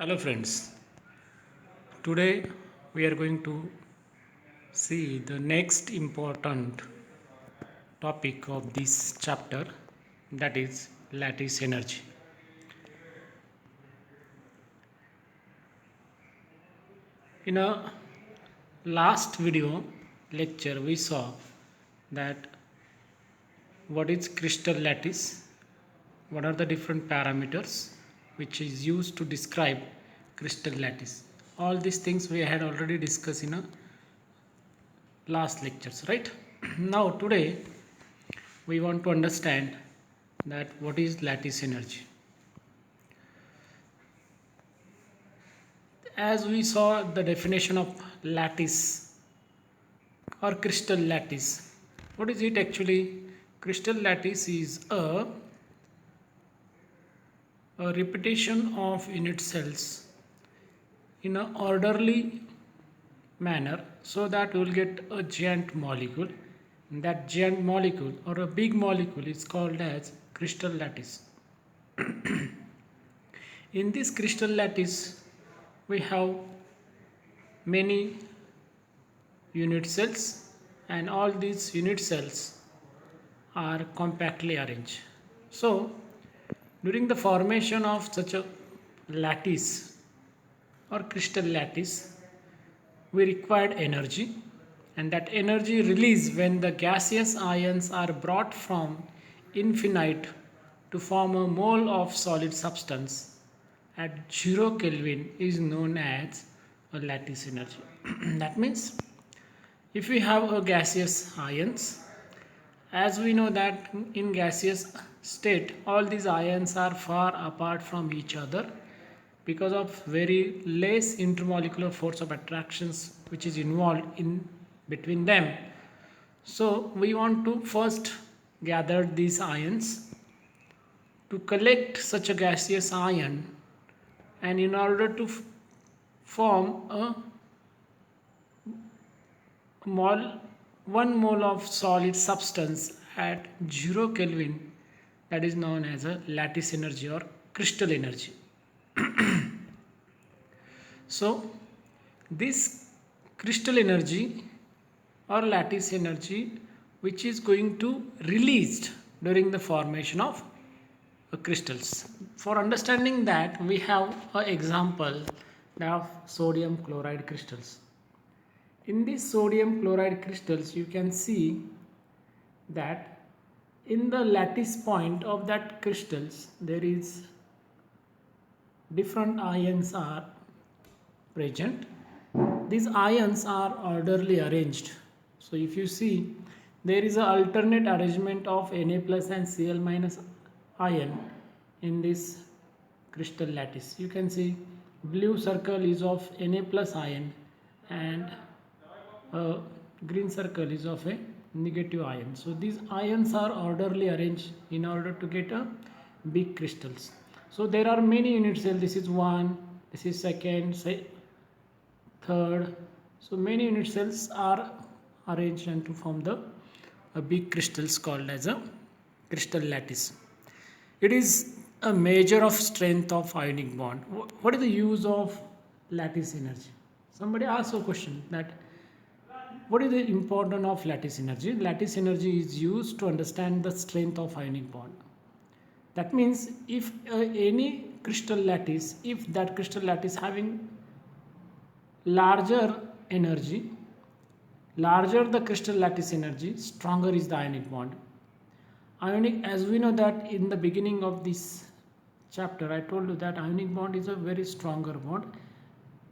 Hello friends, today we are going to see the next important topic of this chapter, that is lattice energy. In a last video lecture we saw that what is crystal lattice, what are the different parameters which is used to describe crystal lattice. All these things we had already discussed in a last lectures, right? Now today we want to understand that what is lattice energy. As we saw the definition of lattice or crystal lattice, what is it actually? Crystal lattice is a repetition of unit cells in an orderly manner so that we will get a giant molecule. And that giant molecule or a big molecule is called as crystal lattice. In this crystal lattice we have many unit cells, and all these unit cells are compactly arranged. So during the formation of such a lattice or crystal lattice, we required energy, and that energy released when the gaseous ions are brought from infinite to form a mole of solid substance at 0 Kelvin is known as a lattice energy. That means if we have a gaseous ions, as we know that in gaseous state all these ions are far apart from each other because of very less intermolecular force of attractions which is involved in between them. So we want to first gather these ions to collect such a gaseous ion, and in order to form a mole, 1 mole of solid substance at 0 Kelvin, that is known as a lattice energy or crystal energy. So this crystal energy or lattice energy which is going to released during the formation of crystals. For understanding that, we have an example of sodium chloride crystals. In these sodium chloride crystals you can see that in the lattice point of that crystals there is different ions are present. These ions are orderly arranged. So if you see, there is an alternate arrangement of Na plus and Cl minus ion in this crystal lattice. You can see blue circle is of Na plus ion and a green circle is of a negative ion. So these ions are orderly arranged in order to get a big crystals. So there are many unit cells. This is one, this is second, third. So many unit cells are arranged and to form the a big crystals called as a crystal lattice. It is a measure of strength of ionic bond. What is the use of lattice energy? Somebody asked a question that what is the importance of lattice energy? Lattice energy is used to understand the strength of ionic bond. That means if any crystal lattice, if that crystal lattice having larger energy, larger the crystal lattice energy, stronger is the ionic bond. Ionic, as we know that in the beginning of this chapter I told you that ionic bond is a very stronger bond.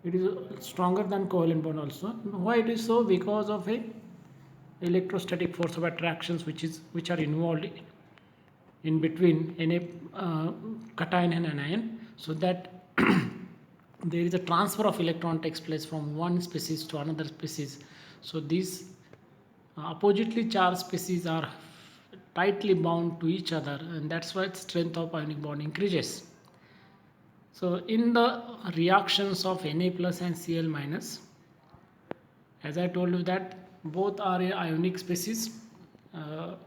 It is stronger than covalent bond also. Why it is so? Because of a electrostatic force of attractions which are involved in between Na cation and anion, so that there is a transfer of electron takes place from one species to another species. So these oppositely charged species are tightly bound to each other, and that's why the strength of ionic bond increases. So in the reactions of Na plus and Cl minus, as I told you that both are ionic species,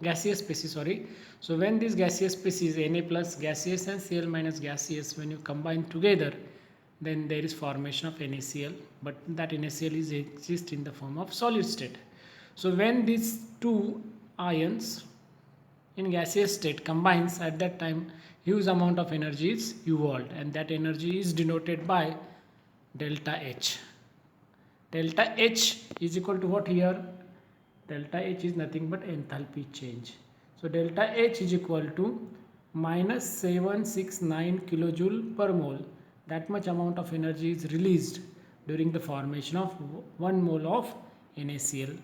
gaseous species, sorry. So when these gaseous species Na plus gaseous and Cl minus gaseous, when you combine together, then there is formation of NaCl, but that NaCl is exist in the form of solid state. So when these two ions in gaseous state combines, at that time huge amount of energy is evolved, and that energy is denoted by delta H. Delta H is equal to what here? Delta H is nothing but enthalpy change. So delta H is equal to minus 769 kilojoule per mole. That much amount of energy is released during the formation of 1 mole of NaCl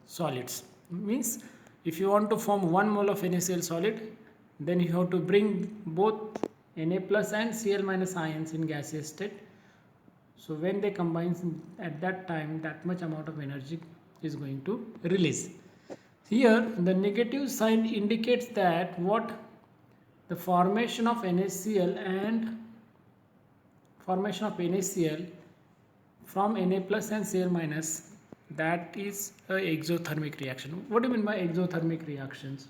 solids. Means if you want to form 1 mole of NaCl solid, then you have to bring both Na plus and Cl minus ions in gaseous state. So when they combine, at that time that much amount of energy is going to release. Here the negative sign indicates that what the formation of NaCl and formation of NaCl from Na plus and Cl minus, that is a exothermic reaction. What do you mean by exothermic reactions?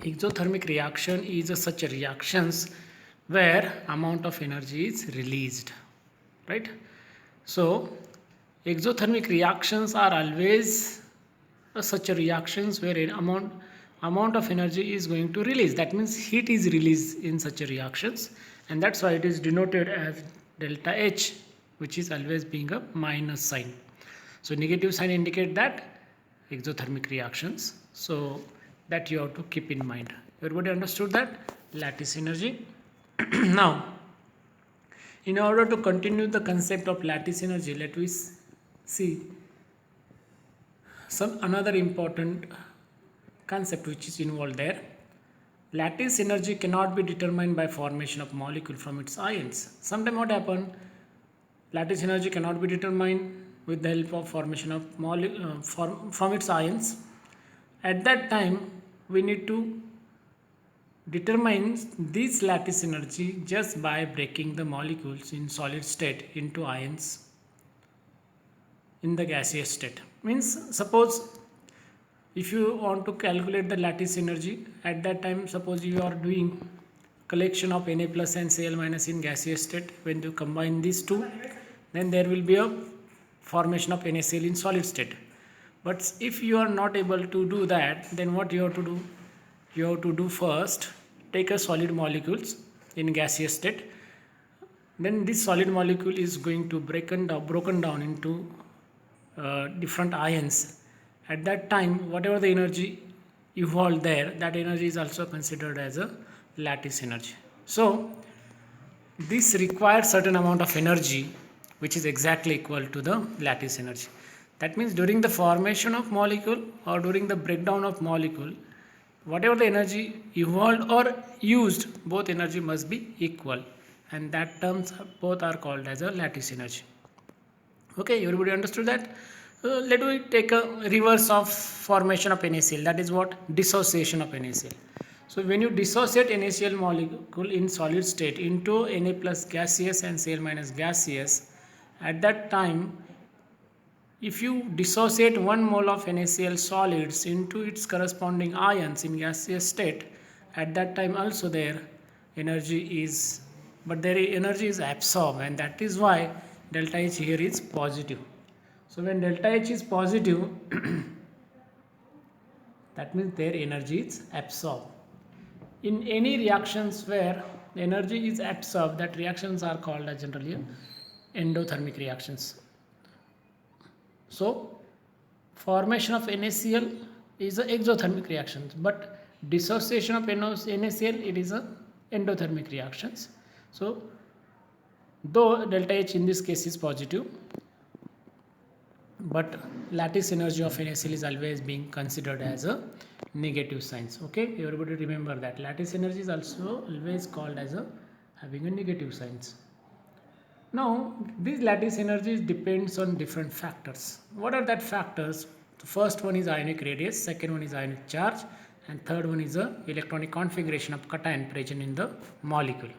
Exothermic reaction is such a reactions where amount of energy is released, right? So exothermic reactions are always such a reactions where an amount of energy is going to release. That means heat is released in such a reactions, and that's why it is denoted as delta H, which is always being a minus sign. So negative sign indicate that exothermic reactions. So that you have to keep in mind. Everybody understood that? Lattice energy. Now, in order to continue the concept of lattice energy, let us see some another important concept which is involved there. Lattice energy cannot be determined by formation of molecule from its ions. Sometimes what happen? Lattice energy cannot be determined with the help of formation of molecule from its ions. At that time, we need to determine this lattice energy just by breaking the molecules in solid state into ions in the gaseous state. Means suppose if you want to calculate the lattice energy, at that time suppose you are doing collection of Na plus and Cl minus in gaseous state. When you combine these two, then there will be a formation of NaCl in solid state. But if you are not able to do that, then what you have to do? You have to do first take a solid molecules in gaseous state. Then this solid molecule is going to broken down into different ions. At that time, whatever the energy evolved there, that energy is also considered as a lattice energy. So this requires certain amount of energy which is exactly equal to the lattice energy. That means during the formation of molecule or during the breakdown of molecule, whatever the energy evolved or used, both energy must be equal, and that terms both are called as a lattice energy. Okay, everybody understood that? Let me take a reverse of formation of NaCl, that is what? Dissociation of NaCl. So when you dissociate NaCl molecule in solid state into Na plus gaseous and Cl minus gaseous, at that time if you dissociate 1 mole of NaCl solids into its corresponding ions in gaseous state, at that time also their energy is, but their energy is absorbed, and that is why delta H here is positive. So when delta H is positive, that means their energy is absorbed. In any reactions where energy is absorbed, that reactions are called as generally endothermic reactions. So formation of NaCl is an exothermic reaction, but dissociation of NaCl, it is a endothermic reactions. So though delta H in this case is positive, but lattice energy of NaCl is always being considered as a negative signs. Okay, everybody remember that lattice energy is also always called as a having a negative signs. Now these lattice energies depends on different factors. What are that factors? The first one is ionic radius, second one is ionic charge, and third one is the electronic configuration of cation present in the molecule.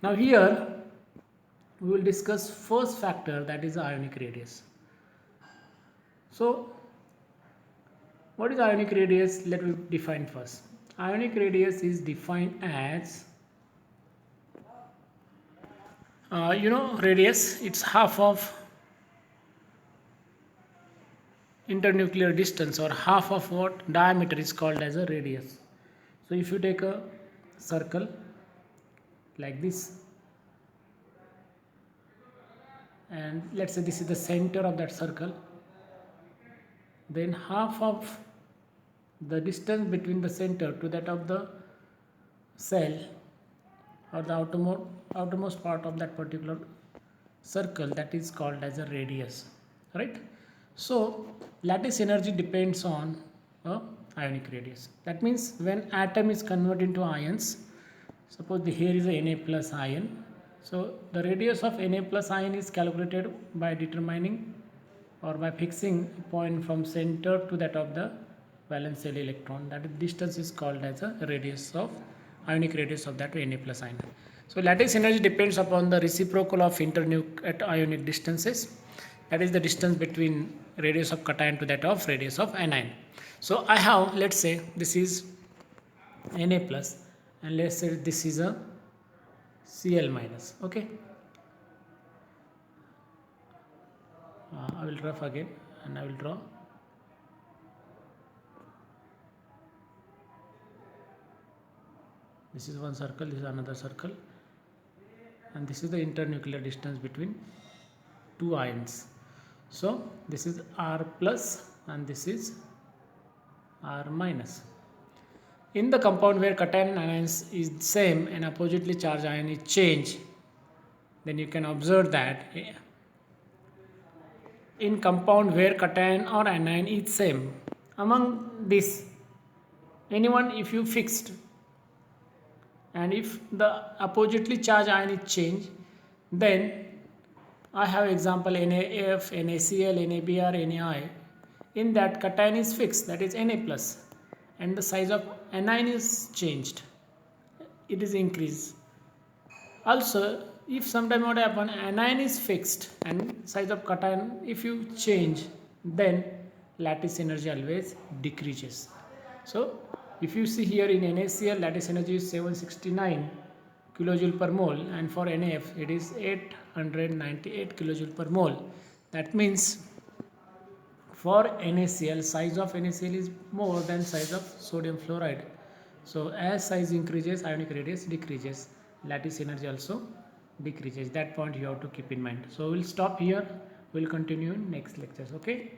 Now here we will discuss first factor, that is the ionic radius. So what is ionic radius? Let me define first. Ionic radius is defined as Radius, it's half of internuclear distance, or half of what diameter is called as a radius. So if you take a circle like this, and let's say this is the center of that circle, then half of the distance between the center to that of the cell, or the outermost part of that particular circle, that is called as a radius, right? So lattice energy depends on a ionic radius. That means when atom is converted into ions, suppose here is a Na plus ion, so the radius of Na plus ion is calculated by determining or by fixing a point from center to that of the valence shell electron. That distance is called as a radius of ionic radius of that Na plus ion. So lattice energy depends upon the reciprocal of internuclear at ionic distances. That is the distance between radius of cation to that of radius of anion. So I have, let's say this is Na plus, and let's say this is a Cl minus. Okay. I will draw again, and I will draw. This is one circle, this is another circle, and this is the internuclear distance between two ions. So this is R plus and this is R minus. In the compound where cation ions is same and oppositely charged ion is changed, then you can observe that in compound where cation or anion is same, among this anyone if you fixed, and if the oppositely charged ion is changed, then I have example NaF, NaCl, NaBr, Nai. In that cation is fixed, that is Na plus, and the size of anion is changed, it is increased. Also, if sometime what happen, anion is fixed and size of cation if you change, then lattice energy always decreases. So if you see here in NaCl, lattice energy is 769 kilojoule per mole, and for NaF it is 898 kilojoule per mole. That means for NaCl, size of NaCl is more than size of sodium fluoride. So as size increases, ionic radius decreases, lattice energy also decreases. That point you have to keep in mind. So we'll stop here, we'll continue in next lectures. Okay.